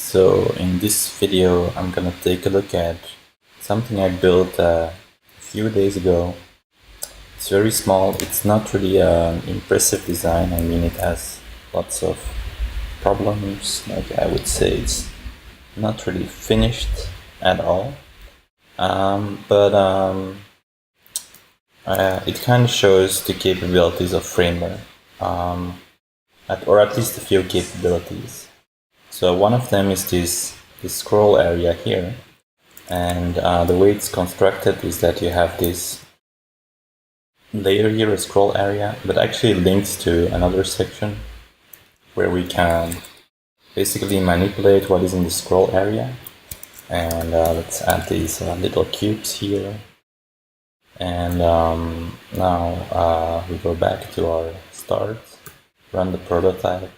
So in this video I'm gonna take a look at something I built a few days ago. It's very small, it's not really an impressive design. I mean, it has lots of problems, like I would say it's not really finished at all. But it kind of shows the capabilities of Framer, or at least a few capabilities. So one of them is this scroll area here, and the way it's constructed is that you have this layer here, a scroll area, but actually links to another section where we can basically manipulate what is in the scroll area. And let's add these little cubes here. And now we go back to our start, run the prototype,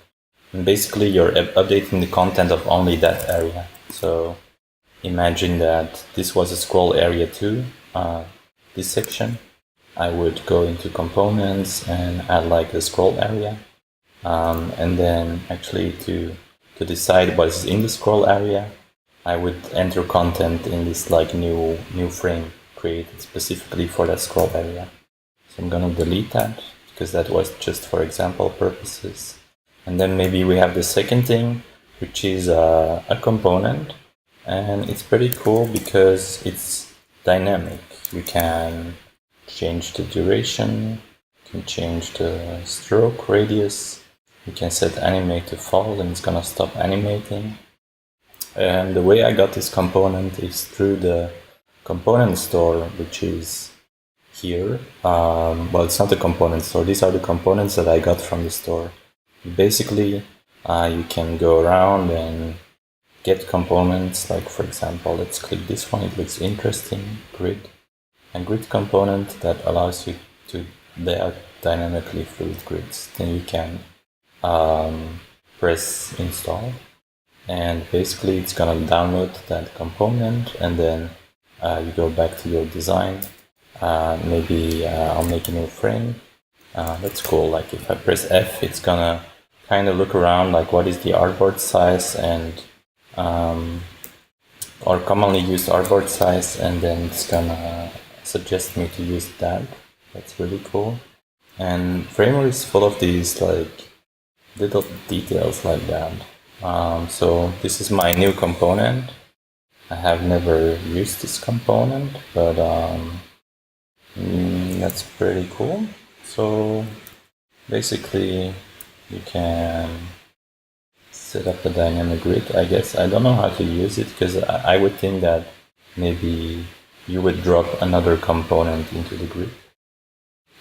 and basically you're updating the content of only that area. So imagine that this was a scroll area too, this section. I would go into components and add like a scroll area, and then actually to decide what is in the scroll area, I would enter content in this like new frame created specifically for that scroll area. So I'm gonna delete that because that was just for example purposes. And then maybe we have the second thing, which is a component, and it's pretty cool because it's dynamic. You can change the duration, you can change the stroke radius, you can set animate to false and it's gonna stop animating. And the way I got this component is through the component store, which is here. Well, it's not a component store, these are the components that I got from the store. Basically, you can go around and get components, like for example, let's click this one, it looks interesting, grid. A grid component that allows you to lay out dynamically fluid grids. Then you can press install, and basically it's gonna download that component, and then you go back to your design. Maybe I'll make a new frame. That's cool. Like if I press F, it's gonna kind of look around, like what is the artboard size and or commonly used artboard size, and then it's gonna suggest me to use that. That's really cool. And Framer is full of these like little details like that. So this is my new component. I have never used this component, but that's pretty cool. So basically you can set up a dynamic grid, I guess. I don't know how to use it because I would think that maybe you would drop another component into the grid.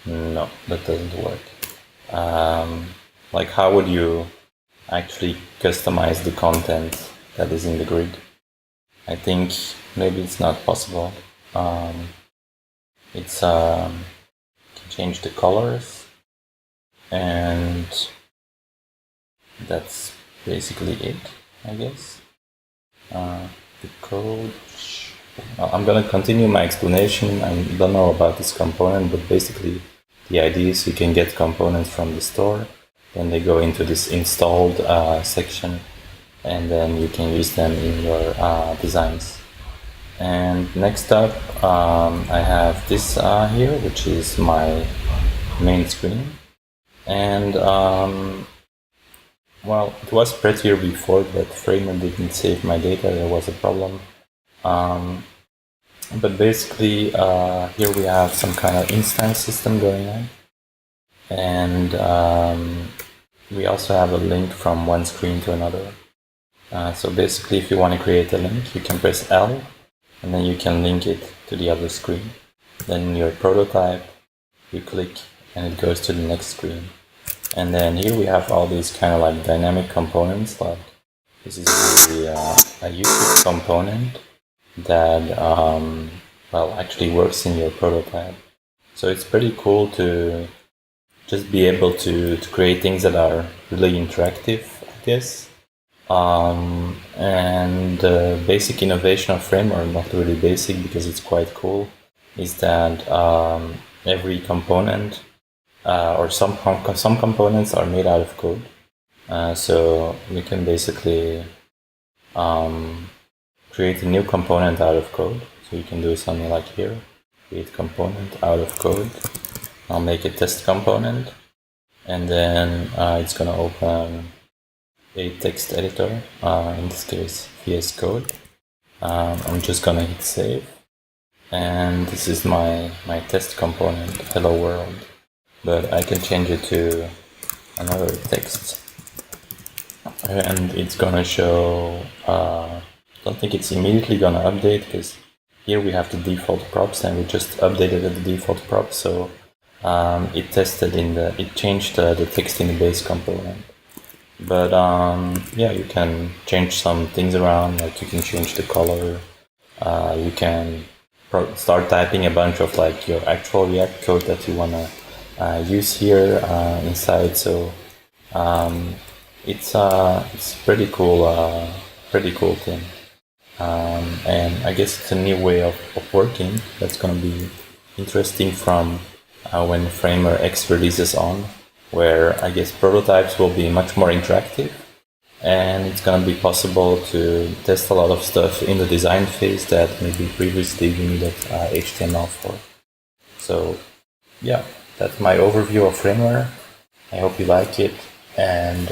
No, that doesn't work. Like how would you actually customize the content that is in the grid? I think maybe it's not possible. It's can change the colors, and that's basically it, I guess. The code. I'm gonna continue my explanation. I don't know about this component, but basically the idea is you can get components from the store, then they go into this installed section, and then you can use them in your designs. And next up, I have this here, which is my main screen. And well, it was prettier before, but Framer didn't save my data, there was a problem. But basically, here we have some kind of instance system going on. And we also have a link from one screen to another. So basically, if you want to create a link, you can press L, and then you can link it to the other screen. Then in your prototype, you click, and it goes to the next screen. And then here we have all these kind of like dynamic components, like this is really a YouTube component that well, actually works in your prototype. So it's pretty cool to just be able to create things that are really interactive, I guess. And the basic innovation of Framer, not really basic because it's quite cool, is that every component or some components are made out of code. So we can basically create a new component out of code. So you can do something like here, create component out of code. I'll make a test component, and then it's gonna open a text editor, in this case VS Code. I'm just gonna hit save, and this is my test component, hello world, but I can change it to another text, and it's gonna show, don't think it's immediately gonna update, because here we have the default props and we just updated the default props, so it changed the text in the base component. But yeah, you can change some things around, like you can change the color, you can start typing a bunch of like your actual React code that you wanna use here inside. So it's pretty cool thing. And I guess it's a new way of working that's gonna be interesting from when Framer X releases on, where I guess prototypes will be much more interactive, and it's gonna be possible to test a lot of stuff in the design phase that maybe previously we needed HTML for. So yeah, that's my overview of Framer. I hope you like it, and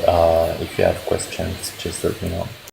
if you have questions, just let me know.